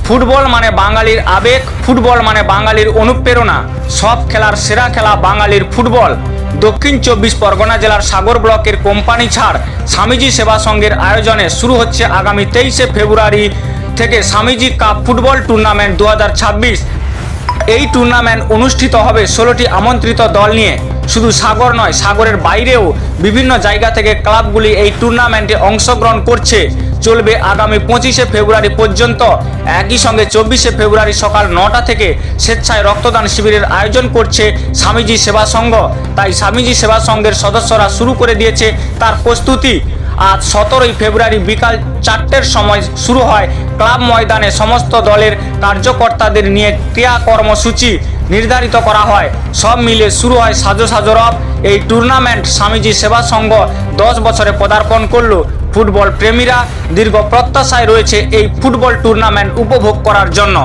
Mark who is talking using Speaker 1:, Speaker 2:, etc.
Speaker 1: Football মানে বাঙালির আবেগ, ফুটবল মানে বাঙালির অনুপ্রেরণা। সব খেলার সেরা খেলা বাঙালির ফুটবল। দক্ষিণ 24 পরগনা জেলার সাগর ব্লকের কোম্পানি ছাড় স্বামীজি সেবা সংঘের আয়োজনে শুরু হচ্ছে আগামী 23শে ফেব্রুয়ারি থেকে স্বামীজি কাপ ফুটবল টুর্নামেন্ট 2026। এই টুর্নামেন্ট অনুষ্ঠিত হবে 16টি আমন্ত্রিত দল নিয়ে। শুধু সাগর নয়, সাগরের বাইরেও বিভিন্ন জায়গা থেকে ক্লাবগুলি এই টুর্নামেন্টে অংশগ্রহণ করছে। চলবে আগামী 25শে ফেব্রুয়ারি পর্যন্ত। একই সঙ্গে 24শে ফেব্রুয়ারি সকাল 9টা থেকে স্বেচ্ছায় রক্তদান শিবিরের আয়োজন করছে স্বামীজি সেবা সংঘ। তাই স্বামীজি সেবা সংঘের সদস্যরা শুরু করে দিয়েছে তার প্রস্তুতি। আজ 17ই ফেব্রুয়ারি বিকাল 4টের সময় শুরু হয় ক্লাব ময়দানে। সমস্ত দলের কার্যকর্তাদের নিয়ে ক্রিয়া কর্মসূচি নির্ধারিত করা হয়। সব মিলে শুরু হয় সাজো সাজো রব এই টুর্নামেন্ট। স্বামীজি সেবা সংঘ 10 বছরে পদার্পণ করলো। ফুটবল প্রেমীরা দীর্ঘ প্রত্যাশায় রয়েছে এই ফুটবল টুর্নামেন্ট উপভোগ করার জন্য।